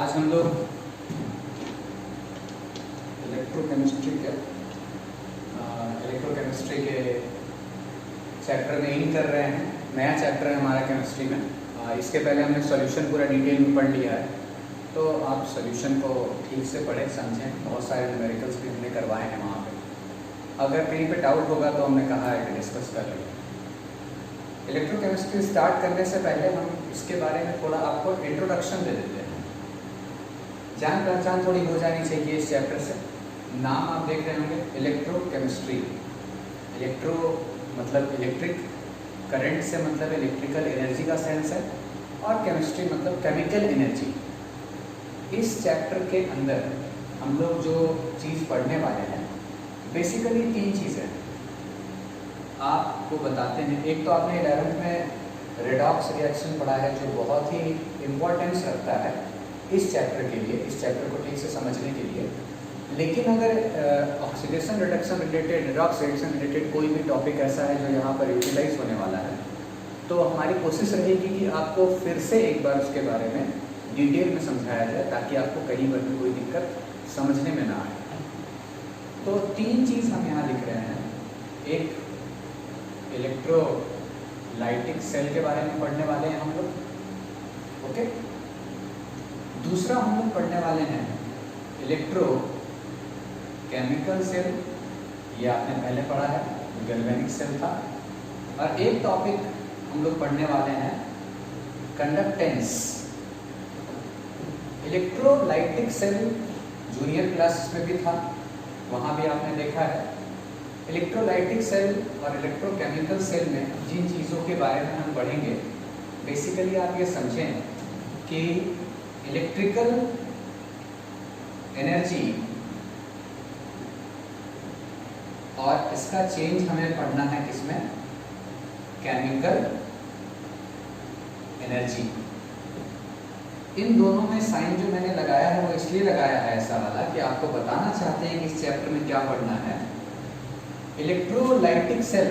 आज हम लोग इलेक्ट्रोकेमिस्ट्री के चैप्टर में इन कर रहे हैं। नया चैप्टर है हमारा केमिस्ट्री में। इसके पहले हमने सॉल्यूशन पूरा डिटेल में पढ़ लिया है, तो आप सॉल्यूशन को ठीक से पढ़ें समझें। बहुत सारे न्यूमेरिकल्स भी हमने करवाए हैं वहाँ पे। अगर कहीं पे डाउट होगा तो हमने कहा है कि डिस्कस कर लेंगे। इलेक्ट्रोकेमिस्ट्री स्टार्ट करने से पहले हम इसके बारे में थोड़ा आपको इंट्रोडक्शन दे देते हैं। जान पहचान थोड़ी हो जानी चाहिए इस चैप्टर से। नाम आप देख रहे होंगे इलेक्ट्रोकेमिस्ट्री। इलेक्ट्रो मतलब इलेक्ट्रिक, करंट से मतलब इलेक्ट्रिकल एनर्जी का सेंस है, और केमिस्ट्री मतलब केमिकल एनर्जी। इस चैप्टर के अंदर हम लोग जो चीज़ पढ़ने वाले हैं बेसिकली 3 चीज़ें आपको बताते हैं। एक तो आपने 11th में रेडॉक्स रिएक्शन पढ़ा है, जो बहुत ही इम्पोर्टेंस रखता है इस चैप्टर के लिए, इस चैप्टर को ठीक से समझने के लिए। लेकिन अगर oxidation reduction related, redox reaction related कोई भी टॉपिक ऐसा है जो यहाँ पर यूटिलाइज होने वाला है, तो हमारी कोशिश रहेगी कि आपको फिर से एक बार उसके बारे में डिटेल में समझाया जाए, ताकि आपको कहीं पर भी कोई दिक्कत समझने में ना आए। तो 3 चीज़ हम यहाँ लिख रहे हैं। एक इलेक्ट्रोलाइटिक सेल के बारे में पढ़ने वाले हैं हम लोग, ओके। दूसरा हम लोग पढ़ने वाले हैं इलेक्ट्रो केमिकल सेल, ये आपने पहले पढ़ा है, गैल्वेनिक सेल था। और एक टॉपिक हम लोग पढ़ने वाले हैं conductance. Electrolytic cell junior classes में भी था, वहाँ भी आपने देखा है। इलेक्ट्रोलाइटिक सेल और इलेक्ट्रोकेमिकल सेल में जिन चीज़ों के बारे में हम पढ़ेंगे, बेसिकली आप ये समझें कि इलेक्ट्रिकल एनर्जी और इसका चेंज हमें पढ़ना है किसमें, केमिकल एनर्जी। इन दोनों में साइन जो मैंने लगाया है वो इसलिए लगाया है ऐसा वाला कि आपको बताना चाहते हैं कि इस चैप्टर में क्या पढ़ना है। इलेक्ट्रोलाइटिक सेल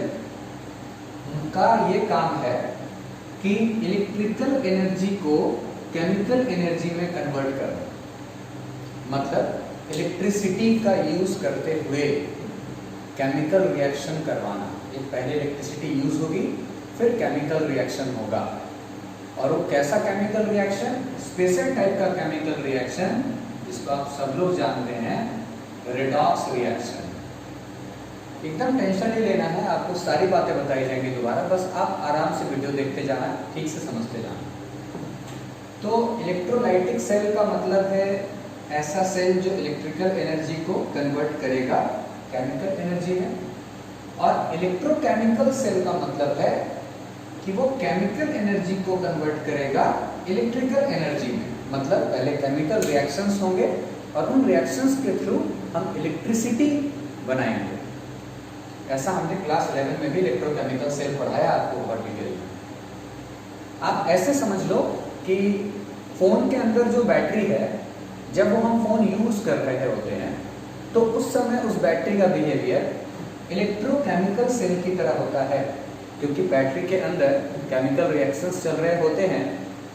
का ये काम है कि इलेक्ट्रिकल एनर्जी को केमिकल एनर्जी में कन्वर्ट करना, मतलब इलेक्ट्रिसिटी का यूज करते हुए केमिकल रिएक्शन करवाना। एक पहले इलेक्ट्रिसिटी यूज होगी, फिर केमिकल रिएक्शन होगा। और वो कैसा केमिकल रिएक्शन, स्पेशल टाइप का केमिकल रिएक्शन, जिसको आप सब लोग जानते हैं, रेडॉक्स रिएक्शन। एकदम टेंशन नहीं लेना है, आपको सारी बातें बताई जाएंगी दोबारा, बस आप आराम से वीडियो देखते जाना, ठीक से समझते जाना। तो इलेक्ट्रोलाइटिक सेल का मतलब है ऐसा सेल जो इलेक्ट्रिकल एनर्जी को कन्वर्ट करेगा केमिकल एनर्जी में। और इलेक्ट्रोकेमिकल सेल का मतलब है कि वो केमिकल एनर्जी को कन्वर्ट करेगा इलेक्ट्रिकल एनर्जी में। मतलब पहले केमिकल रिएक्शंस होंगे और उन रिएक्शंस के थ्रू हम इलेक्ट्रिसिटी बनाएंगे। ऐसा हमने क्लास 11 में भी इलेक्ट्रोकेमिकल सेल पढ़ाया आपको बहुत डिटेल में। आप ऐसे समझ लो कि फ़ोन के अंदर जो बैटरी है, जब वो हम फ़ोन यूज़ कर रहे होते हैं तो उस समय उस बैटरी का बिहेवियर इलेक्ट्रोकेमिकल सेल की तरह होता है, क्योंकि बैटरी के अंदर केमिकल रिएक्शंस चल रहे होते हैं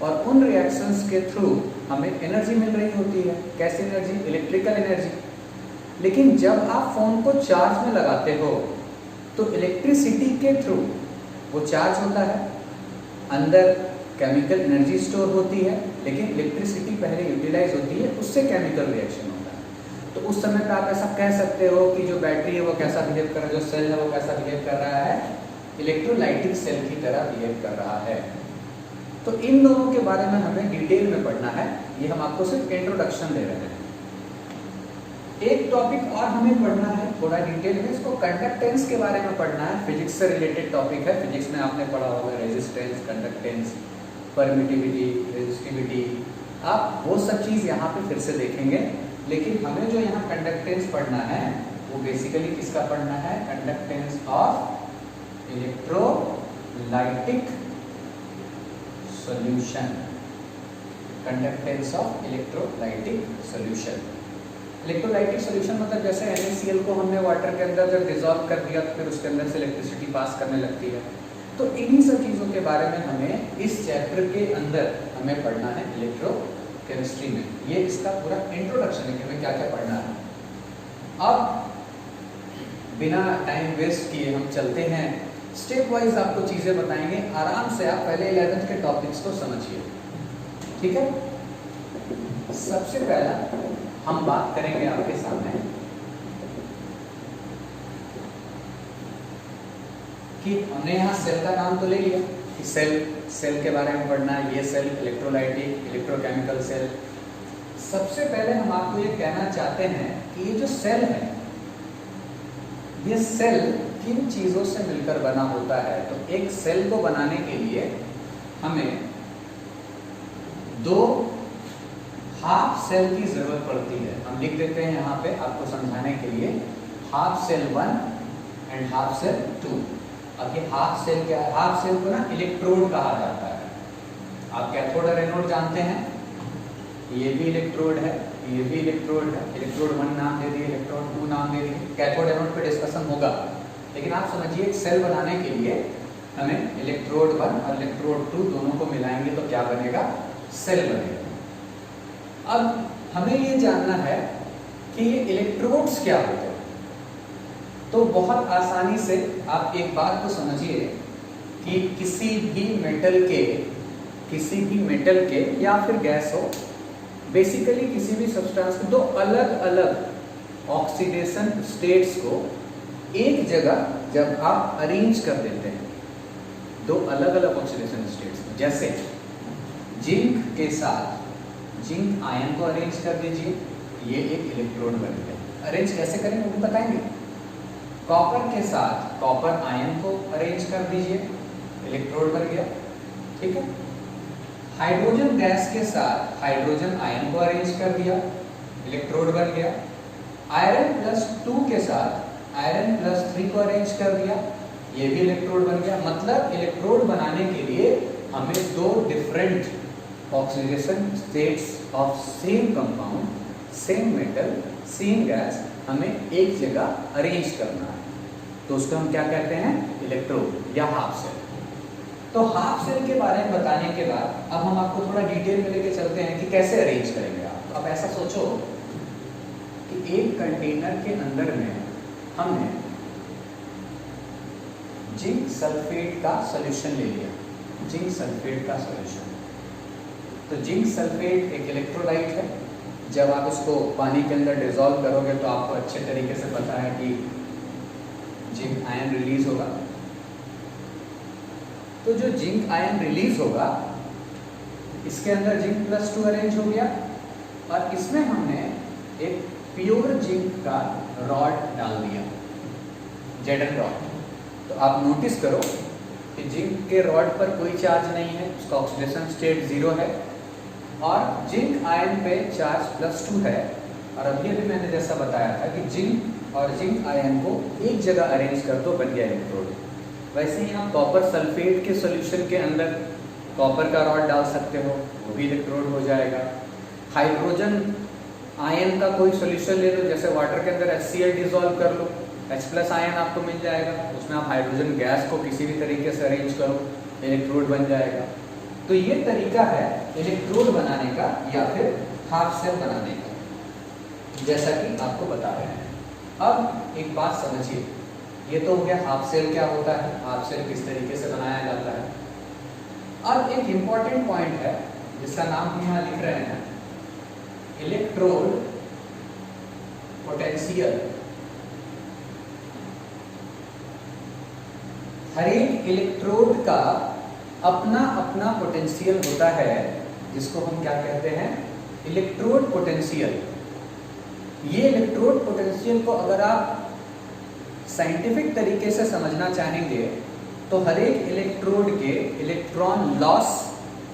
और उन रिएक्शंस के थ्रू हमें एनर्जी मिल रही होती है। कैसी एनर्जी, इलेक्ट्रिकल एनर्जी। लेकिन जब आप फ़ोन को चार्ज में लगाते हो तो इलेक्ट्रिसिटी के थ्रू वो चार्ज होता है, अंदर केमिकल एनर्जी स्टोर होती है, लेकिन इलेक्ट्रिसिटी पहले यूटिलाइज होती है, उससे केमिकल रिएक्शन होता है। तो उस समय पे आप ऐसा कह सकते हो कि जो बैटरी है वो कैसा बिहेव कर रहा है, जो सेल है वो कैसा बिहेव कर रहा है, इलेक्ट्रोलाइटिक सेल की तरह बिहेव कर रहा है। तो इन दोनों के बारे में हमें डिटेल में पढ़ना है, ये हम आपको सिर्फ इंट्रोडक्शन दे रहे हैं। एक टॉपिक और हमें पढ़ना है थोड़ा डिटेल में, इसको कंडक्टेंस के बारे में पढ़ना है। फिजिक्स से रिलेटेड टॉपिक है। फिजिक्स में आपने पढ़ा होगा रेजिस्टेंस, कंडक्टेंस, परमिटिविटी, रेजिस्टिविटी, आप वो सब चीज़ यहाँ पे फिर से देखेंगे। लेकिन हमें जो यहाँ कंडक्टेंस पढ़ना है वो बेसिकली किसका पढ़ना है, conductance of electrolytic solution. Conductance of electrolytic solution. Electrolytic solution मतलब जैसे NaCl को हमने वाटर के अंदर जब डिजॉल्व कर दिया तो फिर उसके अंदर से इलेक्ट्रिसिटी पास करने लगती है। तो इन्हीं सब चीज़ों के बारे में हमें इस चैप्टर के अंदर हमें पढ़ना है, इलेक्ट्रो केमिस्ट्री में। ये इसका पूरा इंट्रोडक्शन है कि हमें क्या क्या पढ़ना है। अब बिना टाइम वेस्ट किए हम चलते हैं, स्टेप वाइज आपको चीज़ें बताएंगे, आराम से आप पहले 11th के टॉपिक्स को समझिए, ठीक है। सबसे पहला हम बात करेंगे आपके सामने कि हमने यहाँ सेल का नाम तो ले लिया कि सेल के बारे में पढ़ना है, ये सेल इलेक्ट्रोलाइटिक इलेक्ट्रोकेमिकल सेल। सबसे पहले हम आपको ये कहना चाहते हैं कि ये जो सेल है, ये सेल किन चीज़ों से मिलकर बना होता है। तो एक सेल को बनाने के लिए हमें दो हाफ सेल की जरूरत पड़ती है। हम लिख देते हैं यहाँ पे आपको समझाने के लिए, half cell 1 and half cell 2। अब ये हाफ सेल क्या है? हाफ सेल को ना इलेक्ट्रोड कहा जाता है। आप कैथोड और एनोड जानते हैं, ये भी इलेक्ट्रोड है, ये भी इलेक्ट्रोड है। इलेक्ट्रोड 1 नाम दे दिए, इलेक्ट्रोड 2 नाम दे दिए। कैथोड एनोड पे डिस्कशन होगा, लेकिन आप समझिए एक सेल बनाने के लिए हमें इलेक्ट्रोड 1 और इलेक्ट्रोड 2 दोनों को मिलाएंगे तो क्या बनेगा? सेल बनेगा। अब हमें ये जानना है कि ये इलेक्ट्रोड्स क्या होते हैं। तो बहुत आसानी से आप एक बात को समझिए कि किसी भी मेटल के या फिर गैस हो, बेसिकली किसी भी सब्सटेंस के दो अलग अलग ऑक्सीडेशन स्टेट्स को एक जगह जब आप अरेंज कर देते हैं, दो अलग अलग ऑक्सीडेशन स्टेट्स, जैसे जिंक के साथ जिंक आयन को अरेंज कर दीजिए, ये एक इलेक्ट्रोड बन गया। अरेंज कैसे करेंगे वो भी बताएंगे। कॉपर के साथ कॉपर आयन को अरेंज कर दीजिए, इलेक्ट्रोड बन गया, ठीक है। हाइड्रोजन गैस के साथ हाइड्रोजन आयन को अरेंज कर दिया, इलेक्ट्रोड बन गया। आयरन प्लस 2 के साथ आयरन प्लस 3 को अरेंज कर दिया, ये भी इलेक्ट्रोड बन गया। मतलब इलेक्ट्रोड बनाने के लिए हमें दो different oxidation states of same compound, same metal, same gas हमें एक जगह अरेंज करना है, तो उसको हम क्या कहते हैं? इलेक्ट्रोड या हाफ सेल। तो हाफ सेल के बारे में बताने के बाद अब हम आपको थोड़ा डिटेल में लेके चलते हैं कि कैसे अरेंज करेंगे आप। तो अब ऐसा सोचो कि एक कंटेनर के अंदर में हमने जिंक सल्फेट का सॉल्यूशन ले लिया, जिंक सल्फेट का सॉल्यूशन। तो जिंक सल्फेट एक इलेक्ट्रोलाइट है, जब आप इसको पानी के अंदर डिसॉल्व करोगे तो आपको अच्छे तरीके से पता है कि जिंक आयन रिलीज होगा। तो जो जिंक आयन रिलीज होगा, इसके अंदर जिंक प्लस 2 अरेंज हो गया और इसमें हमने एक प्योर जिंक का रॉड डाल दिया, जेडन रॉड। तो आप नोटिस करो कि जिंक के रॉड पर कोई चार्ज नहीं है, उसका ऑक्सीडेशन स्टेट 0 है और जिंक आयन पे चार्ज प्लस 2 है। और अभी अभी मैंने जैसा बताया था कि जिंक और जिंक आयन को एक जगह अरेंज कर दो, बन गया इलेक्ट्रोड। वैसे ही आप कॉपर सल्फेट के सॉल्यूशन के अंदर कॉपर का रॉड डाल सकते हो, वो भी इलेक्ट्रोड हो जाएगा। हाइड्रोजन आयन का कोई सॉल्यूशन ले लो, जैसे वाटर के अंदर HCl डिसॉल्व कर लो, H+ आयन आपको मिल जाएगा, उसमें आप हाइड्रोजन गैस को किसी भी तरीके से अरेंज करो, इलेक्ट्रोड बन जाएगा। तो ये तरीका है इलेक्ट्रोड बनाने का या फिर हाफ सेल बनाने का, जैसा कि आपको बता रहे हैं। अब एक बात समझिए, ये तो हो गया हाफ सेल क्या होता है, हाफ सेल किस तरीके से बनाया जाता है। अब एक इम्पॉर्टेंट पॉइंट है जिसका नाम हम यहाँ लिख रहे हैं, इलेक्ट्रोड पोटेंशियल। हर एक इलेक्ट्रोड का अपना अपना पोटेंशियल होता है, जिसको हम क्या कहते हैं? Electrode potential. ये इलेक्ट्रोड पोटेंशियल को अगर आप साइंटिफिक तरीके से समझना चाहेंगे तो हर एक इलेक्ट्रोड के इलेक्ट्रॉन लॉस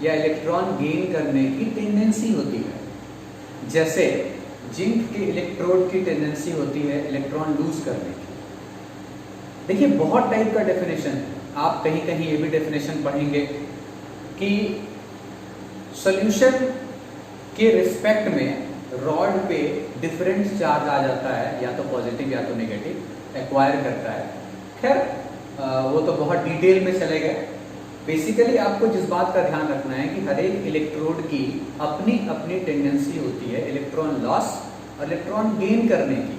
या इलेक्ट्रॉन गेन करने की टेंडेंसी होती है। जैसे जिंक के इलेक्ट्रोड की टेंडेंसी होती है इलेक्ट्रॉन लूज करने की। देखिए बहुत टाइप का डेफिनेशन है, आप कहीं कहीं ये भी डेफिनेशन पढ़ेंगे कि सॉल्यूशन के रिस्पेक्ट में रॉड पे डिफरेंट चार्ज आ जाता है, या तो पॉजिटिव या तो नेगेटिव एक्वायर करता है। खैर वो तो बहुत डिटेल में चले गए, बेसिकली आपको जिस बात का ध्यान रखना है कि हर एक इलेक्ट्रोड की अपनी अपनी टेंडेंसी होती है इलेक्ट्रॉन लॉस और इलेक्ट्रॉन गेन करने की,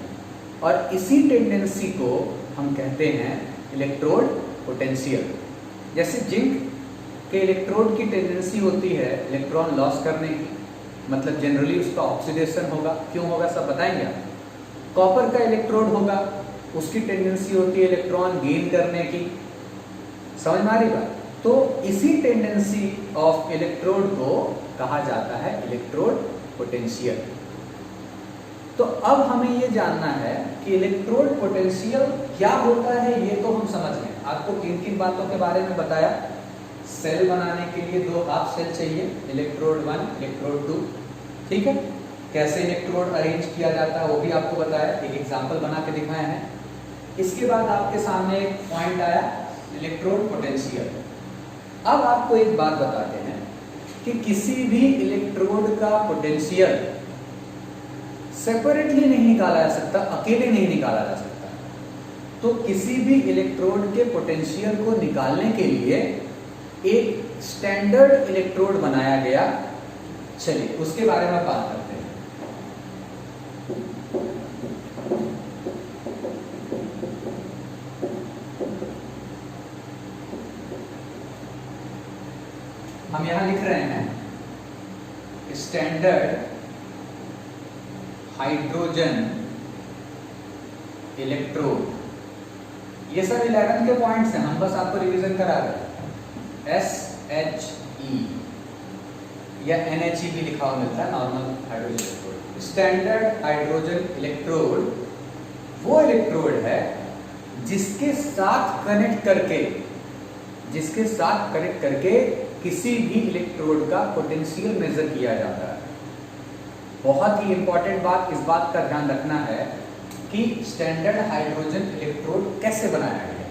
और इसी टेंडेंसी को हम कहते हैं इलेक्ट्रोड पोटेंशियल। जैसे जिंक के इलेक्ट्रोड की टेंडेंसी होती है इलेक्ट्रॉन लॉस करने की, मतलब जनरली उसका ऑक्सीडेशन होगा। क्यों होगा सब बताएंगे आप। कॉपर का इलेक्ट्रोड होगा, उसकी टेंडेंसी होती है इलेक्ट्रॉन गेन करने की। समझ में आ रही बात। तो इसी टेंडेंसी ऑफ इलेक्ट्रोड को कहा जाता है इलेक्ट्रोड पोटेंशियल। तो अब हमें ये जानना है कि इलेक्ट्रोड पोटेंशियल क्या होता है, ये तो हम समझ गए। आपको किन किन बातों के बारे में बताया। सेल बनाने के लिए 2 हाफ सेल चाहिए, इलेक्ट्रोड 1, इलेक्ट्रोड 2, ठीक है। कैसे इलेक्ट्रोड अरेंज किया जाता है वो भी आपको बताया, एक एग्जांपल बना के दिखाया है। इसके बाद आपके सामने एक पॉइंट आया इलेक्ट्रोड पोटेंशियल। अब आपको एक बात बताते हैं कि किसी भी इलेक्ट्रोड का पोटेंशियल सेपरेटली नहीं निकाला जा सकता, अकेले नहीं निकाला जा सकता। तो किसी भी इलेक्ट्रोड के पोटेंशियल को निकालने के लिए एक स्टैंडर्ड इलेक्ट्रोड बनाया गया। चलिए उसके बारे में बात करते हैं। हम यहां लिख रहे हैं स्टैंडर्ड हाइड्रोजन इलेक्ट्रोड। ये सब 11 के पॉइंट्स हैं, हम बस आपको रिवीजन करा रहे हैं। SHE या NHE भी लिखा हुआ मिलता है, normal hydrogen electrode. Standard hydrogen electrode वो इलेक्ट्रोड है जिसके साथ कनेक्ट करके किसी भी इलेक्ट्रोड का पोटेंशियल मेजर किया जाता है। बहुत ही इंपॉर्टेंट बात, इस बात का ध्यान रखना है कि स्टैंडर्ड हाइड्रोजन इलेक्ट्रोड कैसे बनाया गया।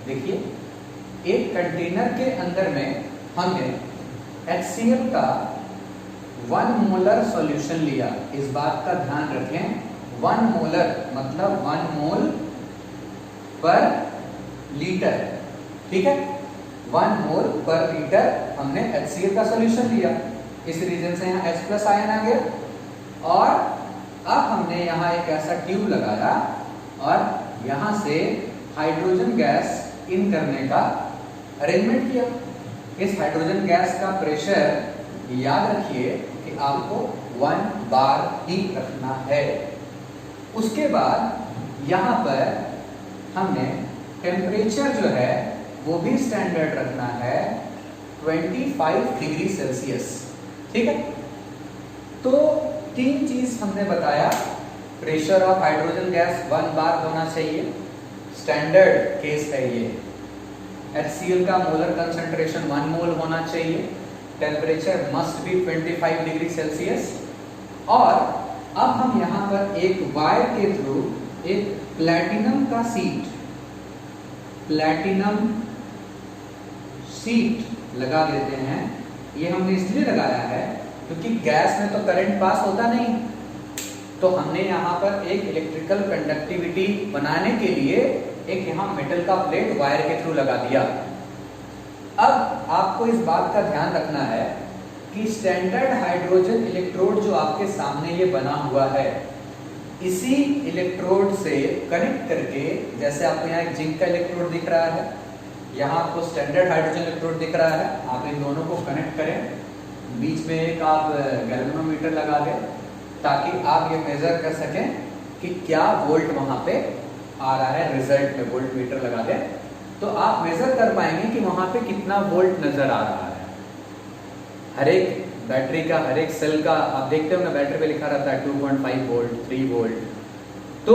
देखिए, एक कंटेनर के अंदर में हमने HCl का 1 मोलर सॉल्यूशन लिया। इस बात का ध्यान रखें, 1 मोलर मतलब 1 मोल पर लीटर, ठीक है। 1 मोल पर लीटर हमने HCl का सॉल्यूशन लिया। इस रीजन से यहाँ H+ आयन आ गया, और अब हमने यहाँ एक ऐसा ट्यूब लगाया और यहाँ से हाइड्रोजन गैस इन करने का अरेंजमेंट किया। इस हाइड्रोजन गैस का प्रेशर याद रखिए कि आपको 1 बार ही रखना है। उसके बाद यहाँ पर हमने टेम्परेचर जो है वो भी स्टैंडर्ड रखना है 25 डिग्री सेल्सियस, ठीक है। तो 3 चीज हमने बताया। प्रेशर ऑफ हाइड्रोजन गैस 1 बार होना चाहिए, स्टैंडर्ड केस है ये। HCl का मोलर कंसंट्रेशन 1 मोल होना चाहिए, temperature must be 25 degree Celsius. और अब हम यहाँ पर एक वायर के थ्रू एक प्लैटिनम का सीट लगा देते हैं। ये हमने इसलिए लगाया है क्योंकि गैस में तो करंट पास होता नहीं, तो हमने यहाँ पर एक इलेक्ट्रिकल कंडक्टिविटी बनाने के लिए एक यहाँ मेटल का प्लेट वायर के थ्रू लगा दिया। अब आपको इस बात का ध्यान रखना है कि स्टैंडर्ड हाइड्रोजन इलेक्ट्रोड जो आपके सामने ये बना हुआ है, इसी इलेक्ट्रोड से कनेक्ट करके, जैसे आपको यहाँ एक जिंक का इलेक्ट्रोड दिख रहा है, यहाँ आपको स्टैंडर्ड हाइड्रोजन इलेक्ट्रोड दिख रहा है, आप इन दोनों को कनेक्ट करें, बीच में एक आप गैल्वेनोमीटर लगा दें ताकि आप ये मेजर कर सकें कि क्या वोल्ट वहां पे आ रहा है। रिजल्ट में वोल्ट मीटर लगा दें तो आप मेजर कर पाएंगे कि वहां पे कितना वोल्ट नजर आ रहा है। हर एक बैटरी का, हर एक सेल का आप देखते हो ना, बैटरी पे लिखा रहता है 2.5 वोल्ट, 3 वोल्ट। तो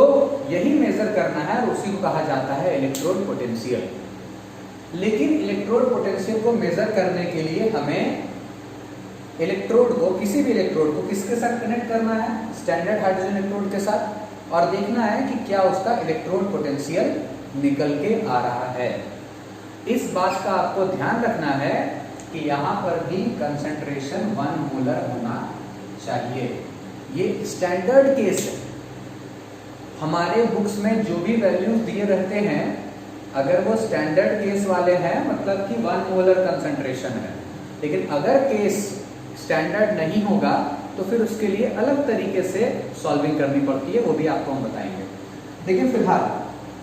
यही मेजर करना है और उसी को कहा जाता है इलेक्ट्रोड पोटेंशियल। लेकिन इलेक्ट्रोड पोटेंशियल को मेजर करने के लिए हमें इलेक्ट्रोड को, किसी भी इलेक्ट्रोड को किसके साथ कनेक्ट करना है, स्टैंडर्ड हाइड्रोजन इलेक्ट्रोड के साथ, और देखना है कि क्या उसका इलेक्ट्रोड पोटेंशियल निकल के आ रहा है। इस बात का आपको ध्यान रखना है कि यहाँ पर भी कंसंट्रेशन 1 मोलर होना चाहिए। ये स्टैंडर्ड केस है। हमारे बुक्स में जो भी वैल्यूज दिए रहते हैं अगर वो स्टैंडर्ड केस वाले हैं मतलब कि 1 मोलर कंसंट्रेशन है, लेकिन अगर केस स्टैंडर्ड नहीं होगा तो फिर उसके लिए अलग तरीके से सॉल्विंग करनी पड़ती है, वो भी आपको हम बताएंगे। लेकिन फिलहाल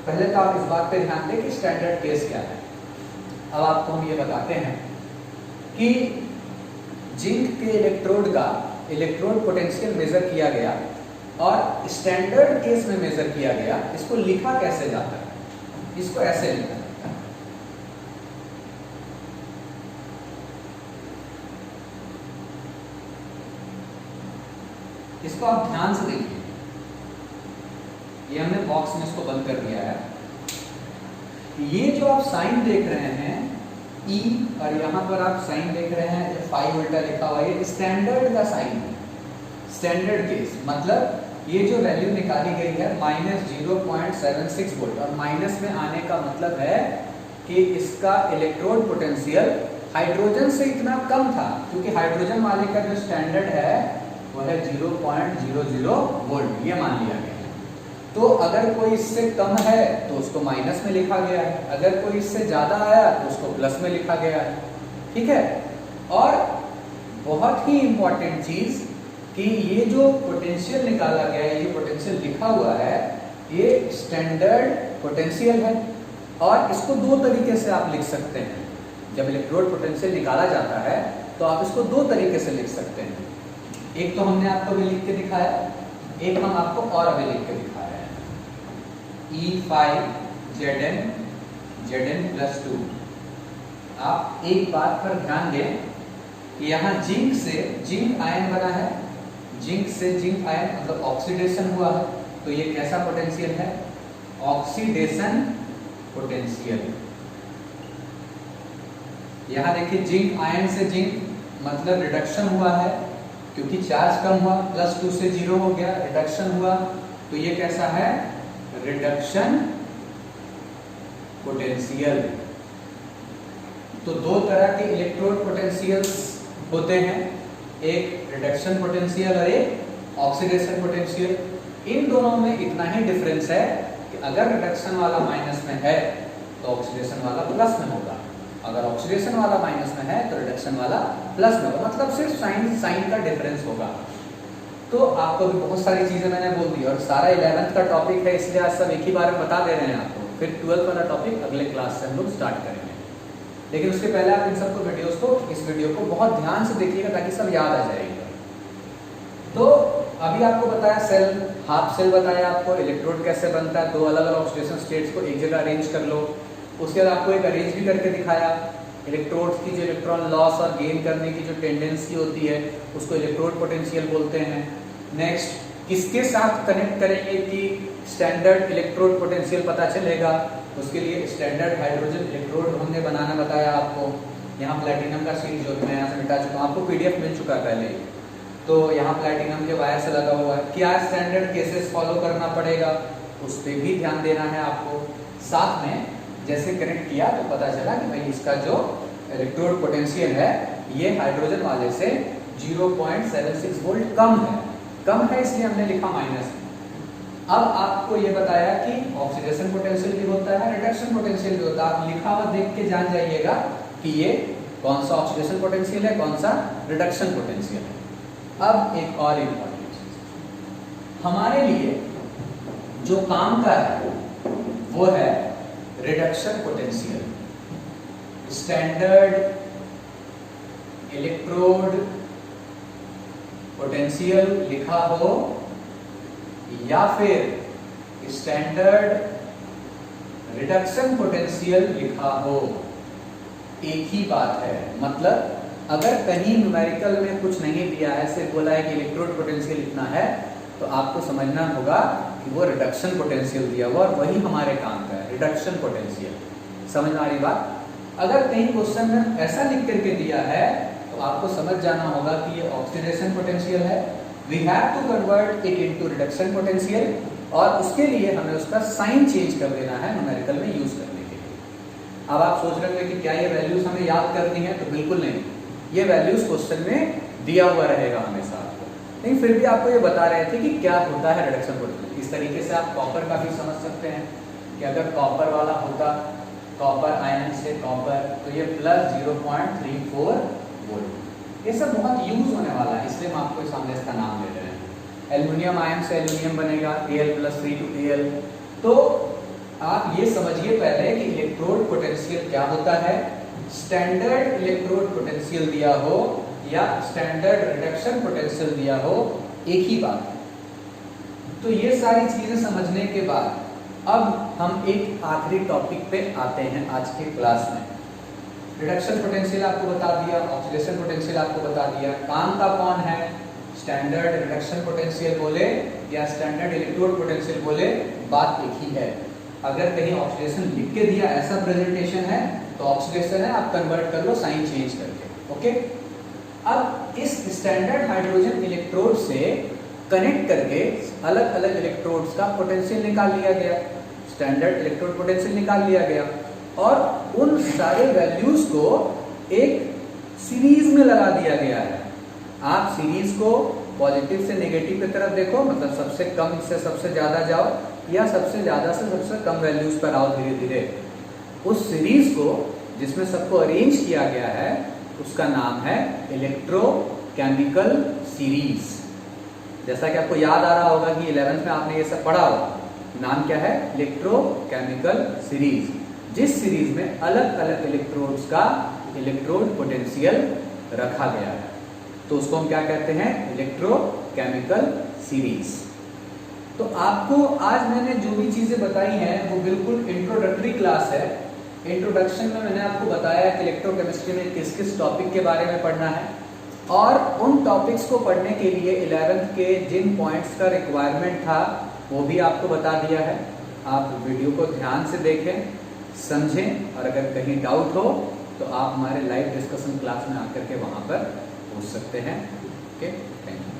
पहले तो आप इस बात पे ध्यान दें कि स्टैंडर्ड केस क्या है। अब आपको हम ये बताते हैं कि जिंक के इलेक्ट्रोड का इलेक्ट्रोड पोटेंशियल मेजर किया गया और स्टैंडर्ड केस में मेजर किया गया, इसको लिखा कैसे जाता है? इसको ऐसे लिखा जाता है। इसको आप ध्यान से देखिए, ये हमने बॉक्स में इसको बंद कर दिया है। ये जो आप साइन देख रहे हैं E, और यहाँ पर आप साइन देख रहे हैं 5 उल्टा लिखा हुआ है, ये स्टैंडर्ड का साइन है। स्टैंडर्ड केस मतलब ये जो वैल्यू निकाली गई है -0.76 वोल्ट, और माइनस में आने का मतलब है कि इसका इलेक्ट्रोड पोटेंशियल हाइड्रोजन से इतना कम था, क्योंकि हाइड्रोजन वाले का जो स्टैंडर्ड है वो है 0.00 वोल्ट, ये मान लिया गया। तो अगर कोई इससे कम है तो उसको माइनस में लिखा गया है, अगर कोई इससे ज्यादा आया तो उसको प्लस में लिखा गया है, ठीक है। और बहुत ही इंपॉर्टेंट चीज कि ये जो पोटेंशियल निकाला गया है, ये पोटेंशियल लिखा हुआ है, ये स्टैंडर्ड पोटेंशियल है, और इसको दो तरीके से आप लिख सकते हैं। जब इलेक्ट्रोड पोटेंशियल निकाला जाता है तो आप इसको दो तरीके से लिख सकते हैं। एक तो हमने आपको अभी लिख के दिखाया, एक हम आपको और अभी लिख के दिखा रहे हैं। E5 Zn+2। आप एक बात पर ध्यान दें कि यहाँ जिंक से जिंक आयन बना है, जिंक से जिंक आयन मतलब ऑक्सीडेशन हुआ है, तो ये कैसा पोटेंशियल है? Oxidation potential. यहाँ देखिए जिंक आयन से जिंक मतलब रिडक्शन हुआ है, क्योंकि चार्ज कम हुआ, +2 से 0 हो गया, रिडक्शन हुआ, तो ये कैसा है? Reduction potential. तो दो तरह के इलेक्ट्रोड पोटेंशियल्स होते हैं, एक रिडक्शन पोटेंशियल और एक ऑक्सीडेशन पोटेंशियल। इन दोनों में इतना ही डिफरेंस है कि अगर रिडक्शन वाला माइनस में है तो ऑक्सीडेशन वाला प्लस में होगा, अगर ऑक्सीडेशन वाला माइनस में है तो रिडक्शन वाला प्लस में होगा, मतलब सिर्फ साइन का डिफरेंस होगा। तो आपको भी बहुत सारी चीजें मैंने बोल दी, और सारा 11th का टॉपिक है, इसलिए आज सब एक ही बार में बता दे रहे हैं आपको, फिर 12th वाला टॉपिक अगले क्लास से हम लोग स्टार्ट करेंगे। लेकिन उसके पहले आप इन सबको इस वीडियो को बहुत ध्यान से देखिएगा ताकि सब याद आ जाएगा। तो अभी आपको बताया सेल, हाफ सेल बताया आपको, इलेक्ट्रोड कैसे बनता है, दो अलग अलग ऑक्सीडेशन स्टेट्स को एक जगह अरेंज कर लो। उसके बाद आपको एक अरेंज भी करके दिखाया, इलेक्ट्रोड्स की जो इलेक्ट्रॉन लॉस और गेन करने की जो टेंडेंसी होती है उसको इलेक्ट्रोड पोटेंशियल बोलते हैं। नेक्स्ट, किसके साथ कनेक्ट करेंगे कि स्टैंडर्ड इलेक्ट्रोड पोटेंशियल पता चलेगा, उसके लिए स्टैंडर्ड हाइड्रोजन इलेक्ट्रोड हमने बनाना बताया आपको। यहाँ प्लैटिनम का सीरीज जो मैं यहाँ से मिटा चुका हूँ, आपको PDF मिल चुका है पहले, तो यहाँ प्लैटिनम के वायर से लगा हुआ है। क्या स्टैंडर्ड केसेस फॉलो करना पड़ेगा, उस पर भी ध्यान देना है आपको। साथ में जैसे कनेक्ट किया तो पता चला कि भाई इसका जो इलेक्ट्रोड पोटेंशियल है ये हाइड्रोजन वाले से 0.76 वोल्ट कम है, इसलिए हमने लिखा माइनस। अब आपको ये बताया कि ऑक्सीडेशन पोटेंशियल भी होता है, रिडक्शन पोटेंशियल भी होता है। आप लिखा हुआ देख के जान जाइएगा कि ये कौन सा ऑक्सीडेशन पोटेंशियल है, कौन सा रिडक्शन पोटेंशियल है। अब एक और इम्पोर्टेंट चीज हमारे लिए जो काम का है वो है reduction potential. Standard electrode potential लिखा हो या फिर स्टैंडर्ड रिडक्शन पोटेंशियल लिखा हो, एक ही बात है। मतलब अगर कहीं न्यूमेरिकल में कुछ नहीं दिया है, सिर्फ बोला है कि इलेक्ट्रोड पोटेंशियल इतना है, तो आपको समझना होगा कि वो रिडक्शन पोटेंशियल दिया हुआ और वही हमारे काम का है, रिडक्शन पोटेंशियल। समझ में आ रही बात? अगर कहीं क्वेश्चन में ऐसा लिख करके दिया है तो आपको समझ जाना होगा कि ये ऑक्सीडेशन पोटेंशियल है, we have to convert it into reduction potential, और उसके लिए हमें उसका साइन चेंज कर देना है न्यूमेरिकल में यूज करने के लिए। अब आप सोच रहे होंगे कि क्या ये वैल्यूज हमें याद करनी है, तो बिल्कुल नहीं, ये वैल्यूज क्वेश्चन में दिया हुआ रहेगा हमेशा आपको। लेकिन फिर भी आपको ये बता रहे थे कि क्या होता है रिडक्शन पोटेंशियल। इस तरीके से आप कॉपर का भी समझ सकते हैं कि कि अगर कॉपर वाला होता, कॉपर आयन से कॉपर, तो ये प्लस 0.34 वोल्ट। ये सब बहुत यूज होने वाला है, इसलिए हम आपको सामने इसका नाम ले रहे हैं। एल्युमिनियम आयन से एल्युमिनियम बनेगा, Al+3 to Al। तो आप ये समझिए पहले कि इलेक्ट्रोड पोटेंशियल क्या होता है। स्टैंडर्ड इलेक्ट्रोड पोटेंशियल दिया हो या स्टैंडर्ड रिडक्शन पोटेंशियल दिया हो, एक ही बात है। तो ये सारी चीजें समझने के बाद अब हम एक आखिरी टॉपिक पे आते हैं आज के क्लास में। रिडक्शन पोटेंशियल आपको बता दिया, ऑक्सीडेशन पोटेंशियल आपको बता दिया। काम का कौन है, स्टैंडर्ड रिडक्शन पोटेंशियल बोले या स्टैंडर्ड इलेक्ट्रोड पोटेंशियल बोले, बात एक ही है। अगर कहीं ऑक्सीडेशन लिख के दिया, ऐसा प्रेजेंटेशन है तो ऑक्सीडेशन है, आप कन्वर्ट कर लो साइन चेंज करके, ओके। अब इस स्टैंडर्ड हाइड्रोजन इलेक्ट्रोड से कनेक्ट करके अलग अलग इलेक्ट्रोड्स का पोटेंशियल निकाल लिया गया, स्टैंडर्ड इलेक्ट्रोड पोटेंशियल निकाल लिया गया, और उन सारे वैल्यूज को एक सीरीज में लगा दिया गया है। आप सीरीज को पॉजिटिव से नेगेटिव की तरफ देखो, मतलब सबसे कम से सबसे ज्यादा जाओ या सबसे ज्यादा से सबसे कम वैल्यूज पर आओ धीरे धीरे। उस सीरीज को जिसमें सबको अरेंज किया गया है उसका नाम है इलेक्ट्रोकेमिकल सीरीज। जैसा कि आपको याद आ रहा होगा कि 11th में आपने ये सब पढ़ा होगा, नाम क्या है, इलेक्ट्रोकेमिकल सीरीज, जिस सीरीज में अलग अलग इलेक्ट्रोड्स का इलेक्ट्रोड पोटेंशियल रखा गया है, तो उसको हम क्या कहते हैं, इलेक्ट्रोकेमिकल सीरीज। तो आपको आज मैंने जो भी चीजें बताई हैं वो बिल्कुल इंट्रोडक्टरी क्लास है। इंट्रोडक्शन में मैंने आपको बताया कि इलेक्ट्रोकेमिस्ट्री में किस किस टॉपिक के बारे में पढ़ना है, और उन टॉपिक्स को पढ़ने के लिए 11th के जिन पॉइंट्स का रिक्वायरमेंट था वो भी आपको बता दिया है। आप वीडियो को ध्यान से देखें, समझें, और अगर कहीं डाउट हो तो आप हमारे लाइव डिस्कशन क्लास में आकर के वहां पर पूछ सकते हैं। Okay, thank you.